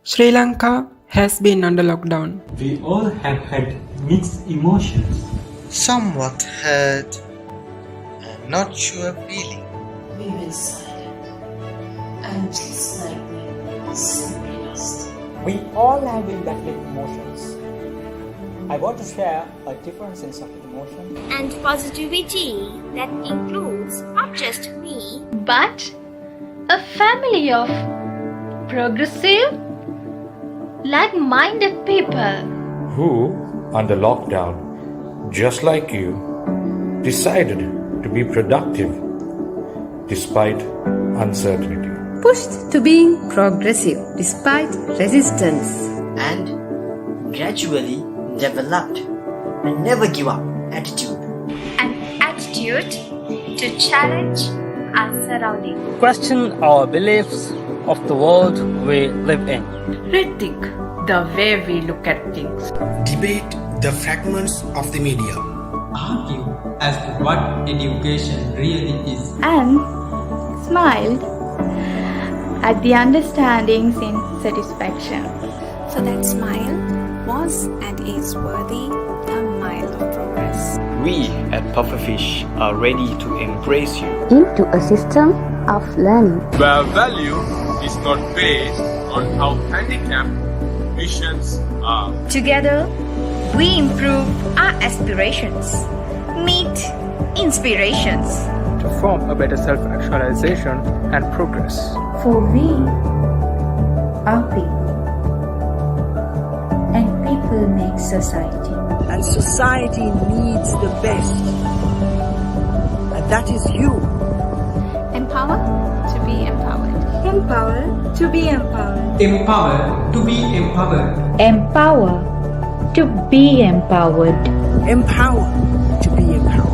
Sri Lanka has been under lockdown. We all have had mixed emotions. Somewhat hurt and not sure feeling. We were silent and just like we simply lost. We all have been battling emotions. I want to share a different sense of emotion and positivity that includes not just me but a family of progressive, like-minded people who, under lockdown, just like you, decided to be productive despite uncertainty. Pushed to being progressive despite resistance. And gradually developed a never give up attitude. an attitude to challenge our surroundings. Question our beliefs of the world we live in. Rethink the way we look at things. Debate the fragments of the media. Argue as to what education really is. and smiled at the understandings in satisfaction. So that smile was and is worthy a mile of progress. We at Pufferfish are ready to embrace you Into a system of learning. Where value is not based on how handicapped visions are. Together, we improve our aspirations, meet inspirations. To form a better self-actualization and progress. For we are people, and people make society. And society needs the best. And that is you. Empower to be empowered. Empower to be empowered. Empower to be empowered. Empower to be empowered. Empower to be empowered.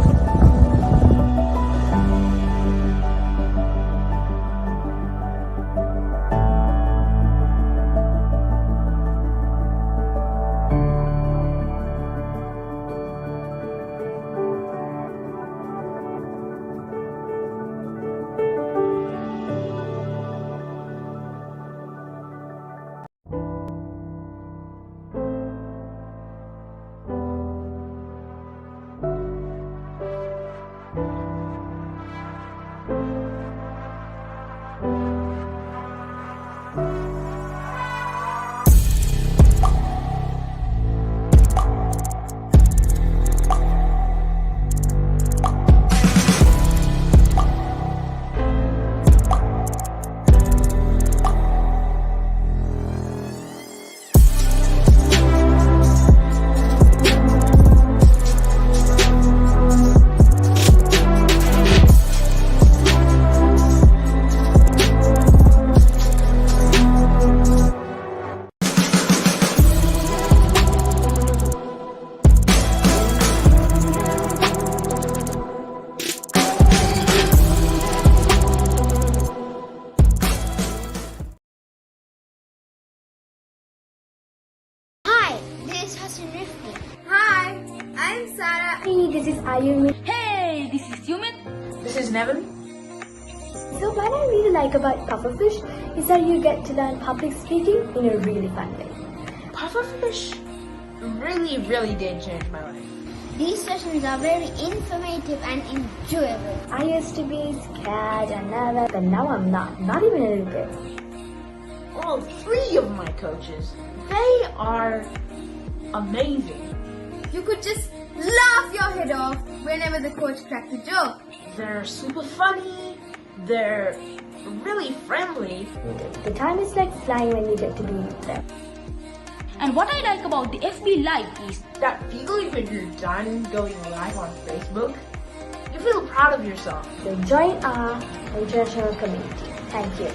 Hi, I'm Sarah. Hey, this is Ayumi. Hey, this is Yumit. This is Nevin. So what I really like about Pufferfish is that you get to learn public speaking in a really fun way. Pufferfish really did change my life. These sessions are very informative and enjoyable. I used to be scared and nervous, but now I'm not even a little bit. All three of my coaches, they are amazing. You could just laugh your head off whenever the coach cracks a joke. They're super funny. They're really friendly. The time is like flying when you get to be with them. And what I like about the FB Live is that feeling when you're done going live on Facebook, you feel proud of yourself. So join our international community. Thank you.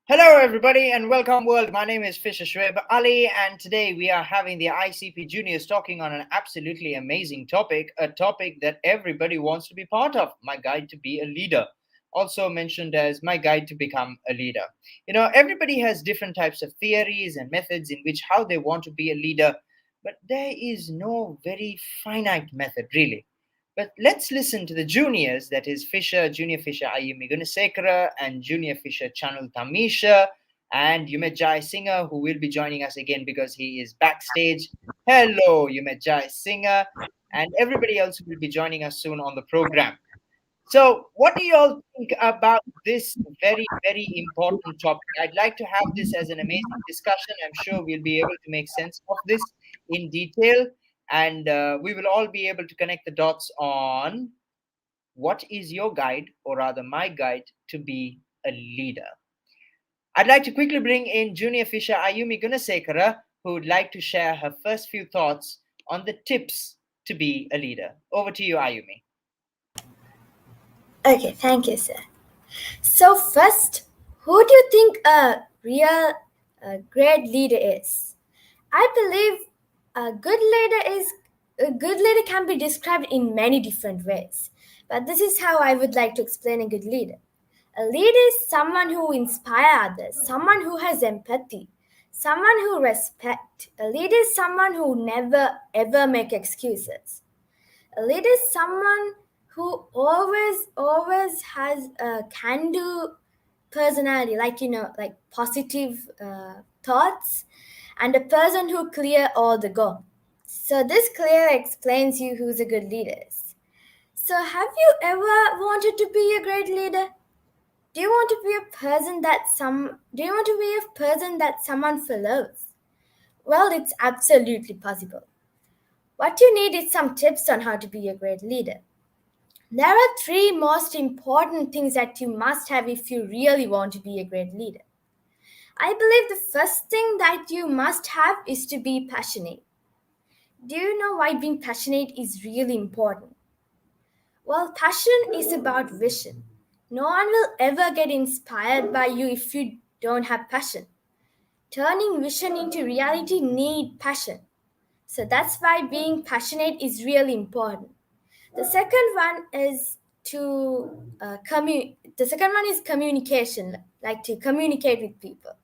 Hello everybody and welcome world. My name is Fisher Shoaib Ali and today we are having the ICP Juniors talking on an absolutely amazing topic, a topic that everybody wants to be part of, my guide to be a leader. Also mentioned as my guide to become a leader. You know, everybody has different types of theories and methods in which how they want to be a leader, but there is no very finite method really. But let's listen to the juniors, that is Fisher, Junior Fisher Ayumi Gunasekara, and Junior Fisher Channel Tamisha, and Yumejai Singer, who will be joining us again because he is backstage. Hello, Yumejai Singer, and everybody else who will be joining us soon on the program. So, what do you all think about this very, very important topic? I'd like to have this as an amazing discussion. I'm sure we'll be able to make sense of this in detail, and we will all be able to connect the dots on what is your guide, or rather my guide, to be a leader. I'd like to quickly bring in Junior Fisher Ayumi Gunasekara, who would like to share her first few thoughts on the tips to be a leader. Over to you, Ayumi. Okay, thank you, sir. So first, who do you think a real great leader is? I believe a good leader can be described in many different ways, but this is how I would like to explain a good leader. A leader is someone who inspires others, someone who has empathy, someone who respects. A leader is someone who never ever make excuses. A leader is someone who always has a can-do personality, like positive thoughts, and a person who clear all the goal. So this clear explains you who's a good leader is. So have you ever wanted to be a great leader? Do you want to be a person that someone follows? Well, it's absolutely possible. What you need is some tips on how to be a great leader. There are 3 most important things that you must have if you really want to be a great leader. I believe the first thing that you must have is to be passionate. Do you know why being passionate is really important? Well, passion is about vision. No one will ever get inspired by you if you don't have passion. Turning vision into reality needs passion. So that's why being passionate is really important. The second one is communication, like to communicate with people.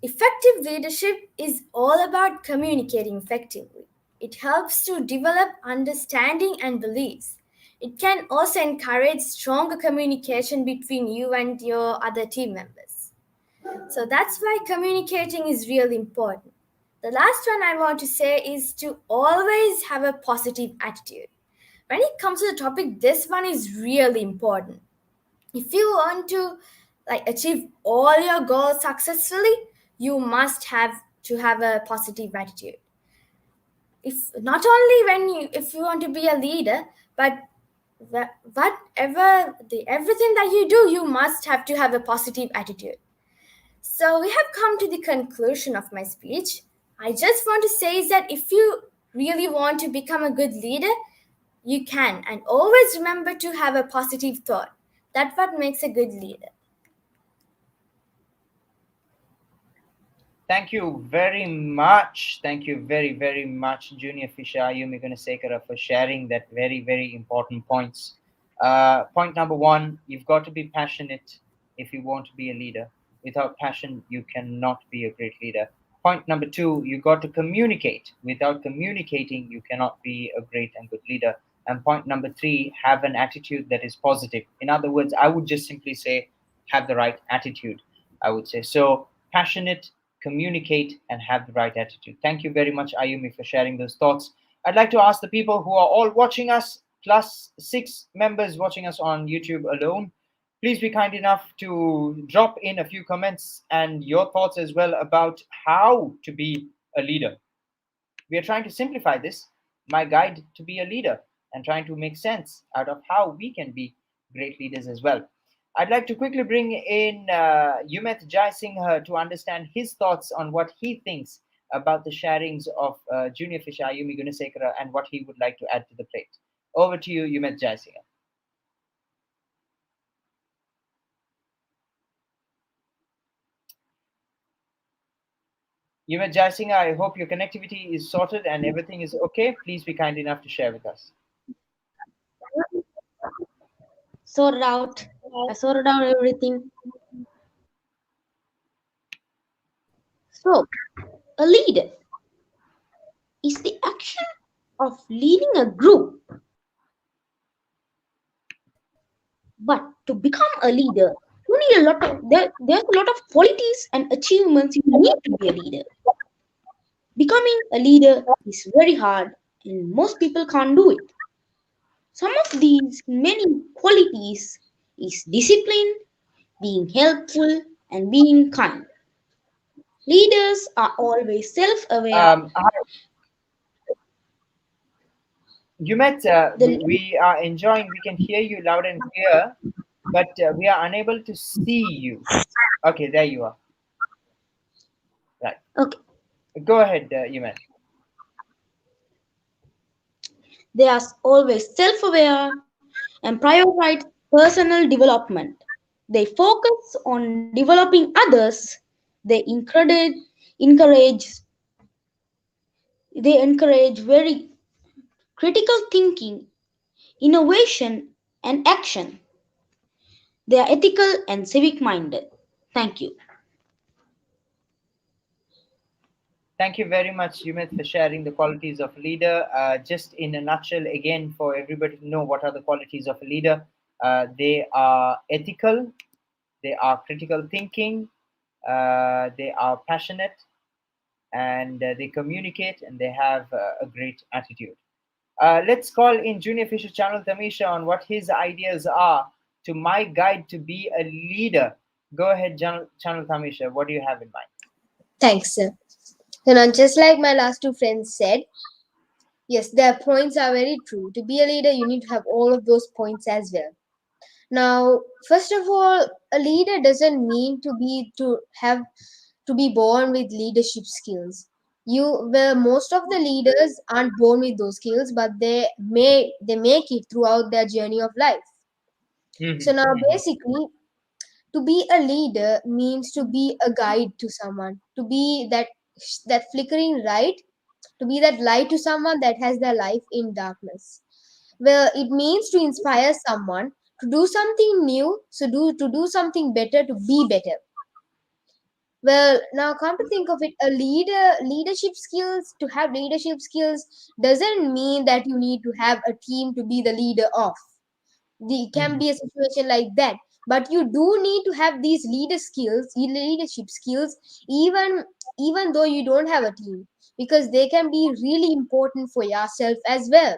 Effective leadership is all about communicating effectively. It helps to develop understanding and beliefs. It can also encourage stronger communication between you and your other team members. So that's why communicating is really important. The last one I want to say is to always have a positive attitude. When it comes to the topic, this one is really important. If you want to achieve all your goals successfully, you must have to have a positive attitude. If you want to be a leader, but everything that you do, you must have to have a positive attitude. So we have come to the conclusion of my speech. I just want to say is that if you really want to become a good leader, you can, and always remember to have a positive thought. That's what makes a good leader. Thank you very much. Thank you very, very much, Junior Fisher Ayumi Gunasekara, for sharing that very, very important points. Point number 1, you've got to be passionate if you want to be a leader. Without passion, you cannot be a great leader. Point number 2, you got to communicate. Without communicating, you cannot be a great and good leader. And point number 3, have an attitude that is positive. In other words, I would just simply say, have the right attitude, I would say. So, passionate, communicate, and have the right attitude. Thank you very much, Ayumi, for sharing those thoughts. I'd like to ask the people who are all watching us, plus 6 members watching us on YouTube alone, please be kind enough to drop in a few comments and your thoughts as well about how to be a leader. We are trying to simplify this, my guide to be a leader, and trying to make sense out of how we can be great leaders as well. I'd like to quickly bring in Yumet Jai Singh to understand his thoughts on what he thinks about the sharings of Junior Fisher Ayumi Gunasekara and what he would like to add to the plate. Over to you, Yumet Jai Singh. Yumet Jai Singh, I hope your connectivity is sorted and everything is okay. Please be kind enough to share with us. Sorted out. I sorted out everything. So, a leader is the action of leading a group. But to become a leader, you need a lot of there's a lot of qualities and achievements you need to be a leader. Becoming a leader is very hard and most people can't do it. Some of these many qualities is discipline, being helpful, and being kind. Leaders are always self-aware. We are enjoying, we can hear you loud and clear, but we are unable to see you. Okay, there you are. Right. Okay. Go ahead, Yumet. They are always self-aware and prioritize personal development. They focus on developing others. They encourage they encourage very critical thinking, innovation, and action. They are ethical and civic minded. Thank you. Thank you very much, Yumet, for sharing the qualities of a leader. Just in a nutshell, again, for everybody to know what are the qualities of a leader. They are ethical, they are critical thinking, they are passionate, and they communicate, and they have a great attitude. Let's call in Junior Fisher Channel Tamisha on what his ideas are to my guide to be a leader. Go ahead, Channel Tamisha. What do you have in mind? Thanks, sir. So now, just like my last two friends said, yes, their points are very true. To be a leader, you need to have all of those points as well. Now, first of all, a leader doesn't mean to be born with leadership skills. Most of the leaders aren't born with those skills, but they make it throughout their journey of life. So now, basically, to be a leader means to be a guide to someone, to be that flickering light, to be that light to someone that has their life in darkness. Well, it means to inspire someone to do something new, to do something better, to be better. Well, now come to think of it, to have leadership skills doesn't mean that you need to have a team to be the leader of. It can be a situation like that, but you do need to have these leadership skills, even though you don't have a team, because they can be really important for yourself as well.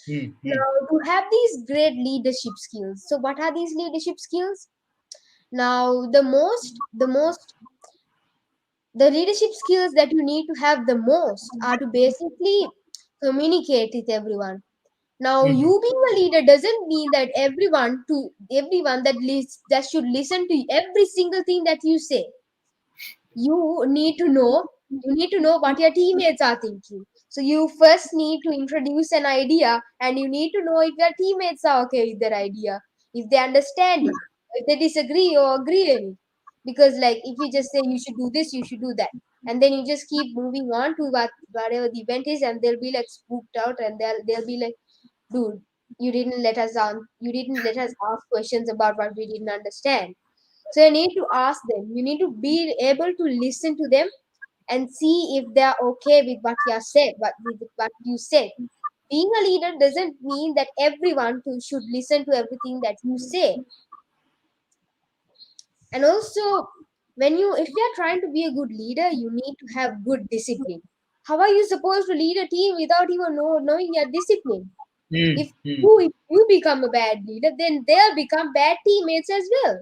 Now, to have these great leadership skills, so what are these leadership skills? Now, the leadership skills that you need to have the most are to basically communicate with everyone. Now, you being a leader doesn't mean that everyone that should listen to every single thing that you say. You need to know what your teammates are thinking. So you first need to introduce an idea, and you need to know if your teammates are okay with that idea, if they understand it, if they disagree or agree on it. Because like if you just say you should do this, you should do that, and then you just keep moving on to whatever the event is, and they'll be like spooked out, and they'll be like, dude, you didn't let us ask questions about what we didn't understand. So you need to ask them. You need to be able to listen to them and see if they're okay with what you said. Being a leader doesn't mean that everyone should listen to everything that you say. And also, if you're trying to be a good leader, you need to have good discipline. How are you supposed to lead a team without even knowing your discipline? If you become a bad leader, then they'll become bad teammates as well.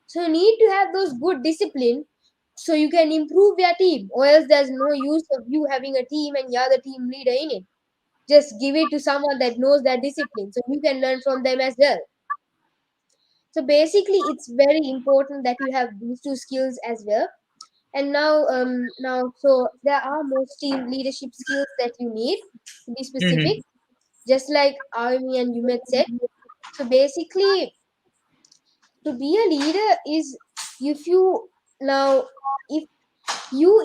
So you need to have those good discipline so you can improve your team, or else there's no use of you having a team and you're the team leader in it. Just give it to someone that knows that discipline so you can learn from them as well. So basically, it's very important that you have these two skills as well. And so there are most team leadership skills that you need to be specific, just like Army and Yumet said. So basically, to be a leader is if you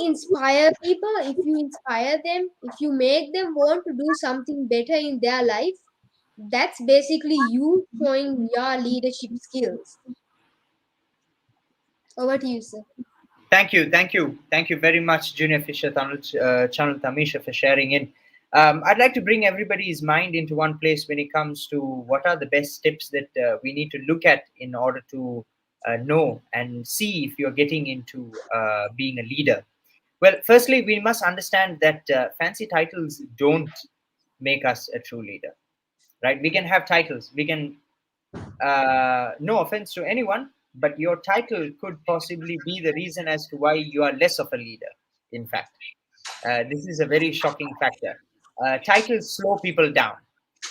inspire people, if you inspire them, if you make them want to do something better in their life, that's basically you showing your leadership skills. Over to you, sir. Thank you very much, Junior Fisher Channel Tamisha, for sharing in. I'd like to bring everybody's mind into one place when it comes to what are the best tips that we need to look at in order to know and see if you're getting into being a leader. Well, firstly, we must understand that fancy titles don't make us a true leader, right? We can have titles. We can, no offense to anyone, but your title could possibly be the reason as to why you are less of a leader, in fact. This is a very shocking factor. Titles slow people down.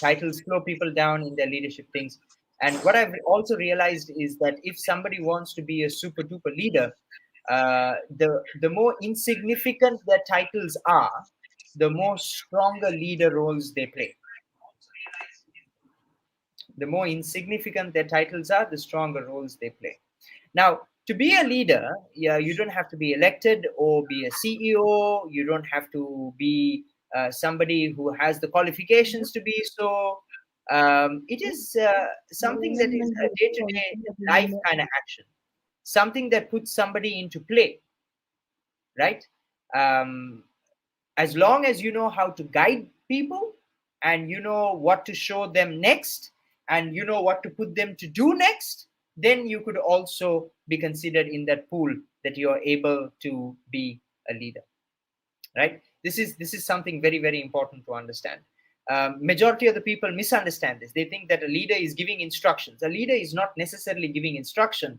Titles slow people down in their leadership things. And what I've also realized is that if somebody wants to be a super duper leader, the more insignificant their titles are, the more stronger leader roles they play. The more insignificant their titles are, the stronger roles they play. Now, to be a leader, yeah, you don't have to be elected or be a CEO. You don't have to be somebody who has the qualifications to be so. It is something that is a day-to-day life kind of action, something that puts somebody into play, right? As long as you know how to guide people and you know what to show them next and you know what to put them to do next, then you could also be considered in that pool that you're able to be a leader, right? This is something very, very important to understand. Majority of the people misunderstand this. They think that a leader is giving instructions. A leader is not necessarily giving instruction.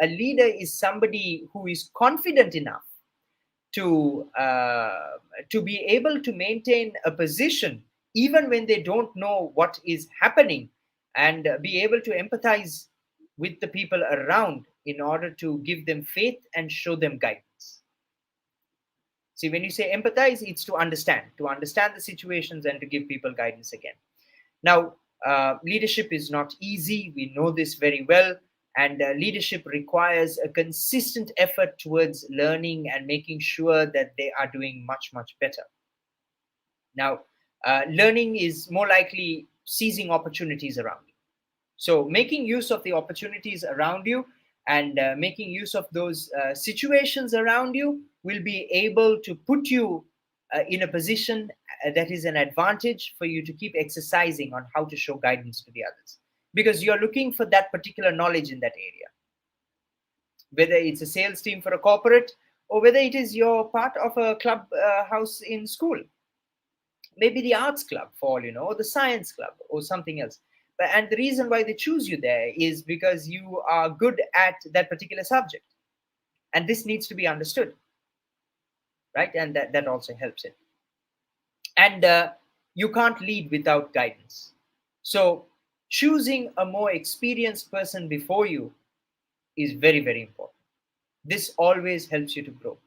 A leader is somebody who is confident enough to be able to maintain a position even when they don't know what is happening, and be able to empathize with the people around in order to give them faith and show them guidance. See, when you say empathize, it's to understand the situations and to give people guidance again. Now, leadership is not easy. We know this very well. And leadership requires a consistent effort towards learning and making sure that they are doing much, much better. Now, learning is more likely seizing opportunities around you. So making use of the opportunities around you and making use of those situations around you will be able to put you in a position that is an advantage for you to keep exercising on how to show guidance to the others, because you're looking for that particular knowledge in that area, whether it's a sales team for a corporate or whether it is your part of a club house in school, maybe the arts club for all you know, or the science club or something else. And the reason why they choose you there is because you are good at that particular subject, and this needs to be understood, right? And that also helps it. And you can't lead without guidance. So choosing a more experienced person before you is very, very important. This always helps you to grow.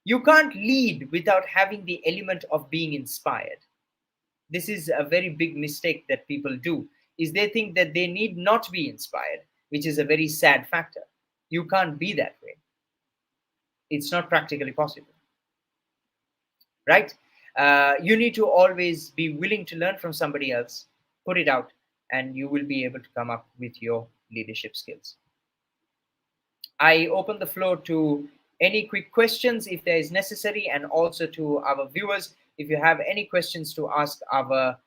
You can't lead without having the element of being inspired. This is a very big mistake that people do, is they think that they need not be inspired, which is a very sad factor. You can't be that way. It's not practically possible, right? You need to always be willing to learn from somebody else, put it out, and you will be able to come up with your leadership skills. I open the floor to any quick questions if there is necessary, and also to our viewers. If you have any questions to ask our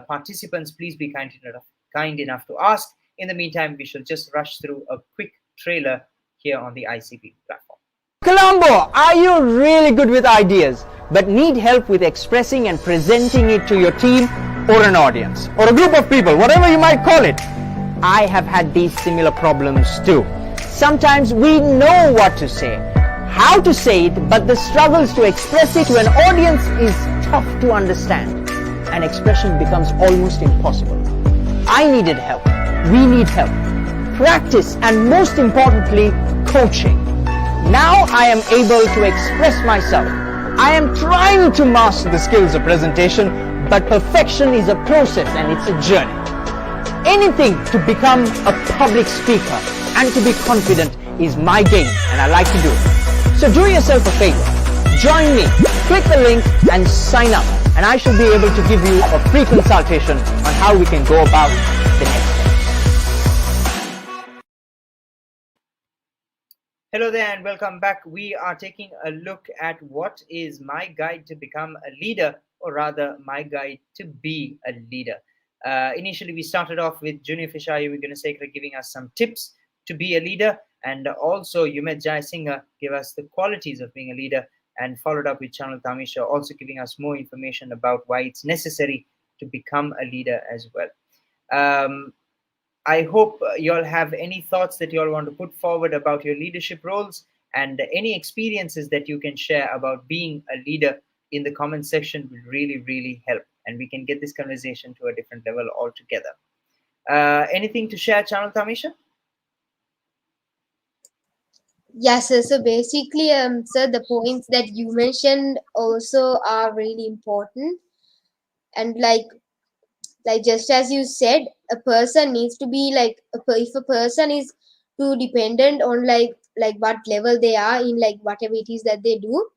participants, please be kind enough to ask. In the meantime, we shall just rush through a quick trailer here on the ICP platform. Colombo, are you really good with ideas but need help with expressing and presenting it to your team or an audience or a group of people, whatever you might call it? I have had these similar problems too. Sometimes we know what to say, how to say it, but the struggles to express it to an audience is tough to understand, and expression becomes almost impossible. I needed help. We need help. Practice, and most importantly, coaching. Now I am able to express myself. I am trying to master the skills of presentation, but perfection is a process and it's a journey. Anything to become a public speaker and to be confident is my game, and I like to do it. So do yourself a favor. Join me, click the link and sign up, and I shall be able to give you a free consultation on how we can go about the next step. Hello there and welcome back. We are taking a look at what is my guide to become a leader, or rather my guide to be a leader. Initially, we started off with Junior Fisher Ayumi Gunasekara giving us some tips to be a leader, and also Yumet Jai Singha gave us the qualities of being a leader, and followed up with Chanel Tamisha also giving us more information about why it's necessary to become a leader as well. I hope you all have any thoughts that you all want to put forward about your leadership roles, and any experiences that you can share about being a leader in the comment section will really, really help, and we can get this conversation to a different level altogether. Anything to share, Chanel Tamisha? Yes, sir. So basically, sir, the points that you mentioned also are really important. And like just as you said, a person needs to be like, if a person is too dependent on like what level they are in, like whatever it is that they do,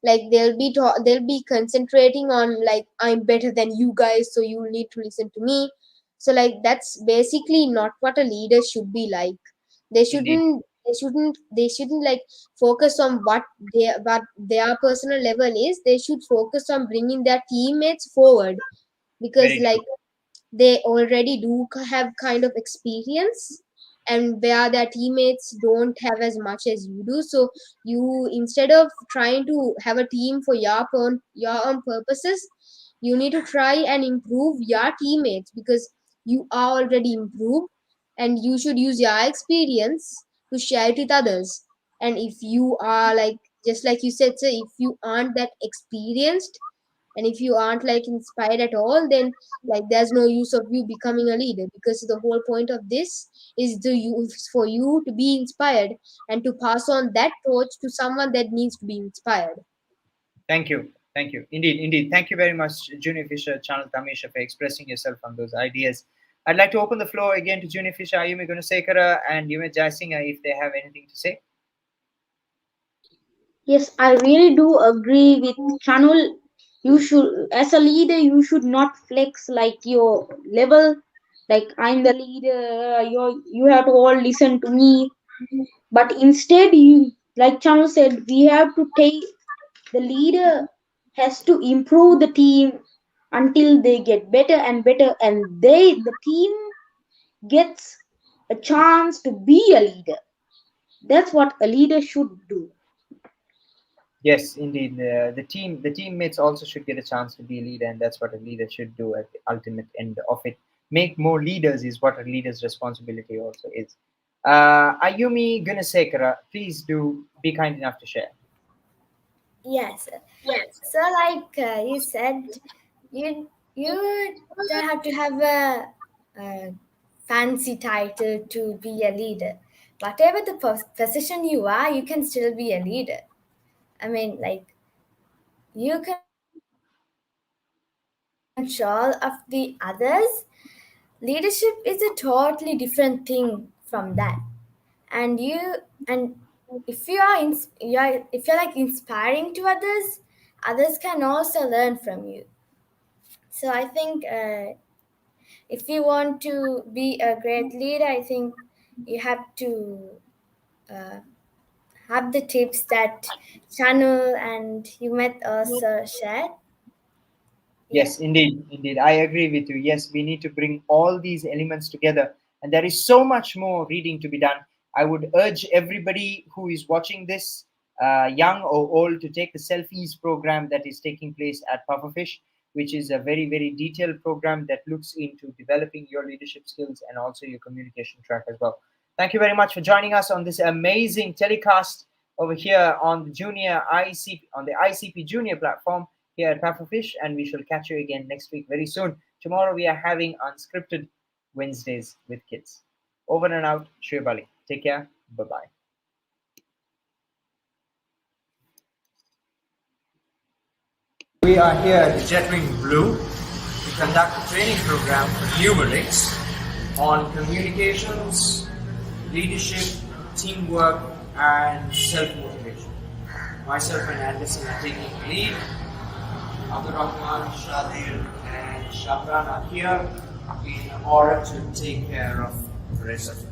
like they'll be concentrating on like, I'm better than you guys, so you need to listen to me. So like that's basically not what a leader should be like. They shouldn't like focus on what their personal level is. They should focus on bringing their teammates forward, because Very like true. they already do have kind of experience, and where their teammates don't have as much as you do. So you, instead of trying to have a team for your own purposes, you need to try and improve your teammates, because you are already improved, and you should use your experience to share it with others. And if you are like, just like you said, sir, if you aren't that experienced, and if you aren't like inspired at all, then like there's no use of you becoming a leader, because the whole point of this is for you to be inspired and to pass on that torch to someone that needs to be inspired. Thank you. Thank you. Indeed. Thank you very much, Junior Fisher, Chanel Tamisha, for expressing yourself on those ideas. I'd like to open the floor again to Junior Fisher, Ayumi Gunasekara, and Yumet Jaisinga if they have anything to say. Yes, I really do agree with Chanul. You should, as a leader, you should not flex like your level. Like, I'm the leader, you have to all listen to me. But instead, you, like Chanul said, we have to take, the leader has to improve the team until they get better and better, and the team gets a chance to be a leader. That's what a leader should do. Yes, indeed. The teammates also should get a chance to be a leader, and that's what a leader should do at the ultimate end of it. Make more leaders is what a leader's responsibility also is. Ayumi Gunasekara, please do be kind enough to share. Yes. So like you said, you don't have to have a fancy title to be a leader. Whatever the position you are, you can still be a leader. I mean, like, you can control of the others. Leadership is a totally different thing from that. And if you're like inspiring to others, others can also learn from you. So I think if you want to be a great leader, I think you have to have the tips that Chanul and Yumet also shared. Yes, indeed. I agree with you. Yes, we need to bring all these elements together, and there is so much more reading to be done. I would urge everybody who is watching this, young or old, to take the Selfies program that is taking place at Pufferfish, which is a very, very detailed program that looks into developing your leadership skills and also your communication track as well. Thank you very much for joining us on this amazing telecast over here on the ICP Junior platform here at Pufferfish, and we shall catch you again next week very soon. Tomorrow we are having Unscripted Wednesdays with kids. Over and out, Shoaib Ali. Take care. Bye-bye. We are here at the Jetwing Blue to conduct a training program for numerics on communications, leadership, teamwork, and self-motivation. Myself and Anderson are taking the lead. Abdul Rahman, Shadil, and Shabran are here in order to take care of the rest of it.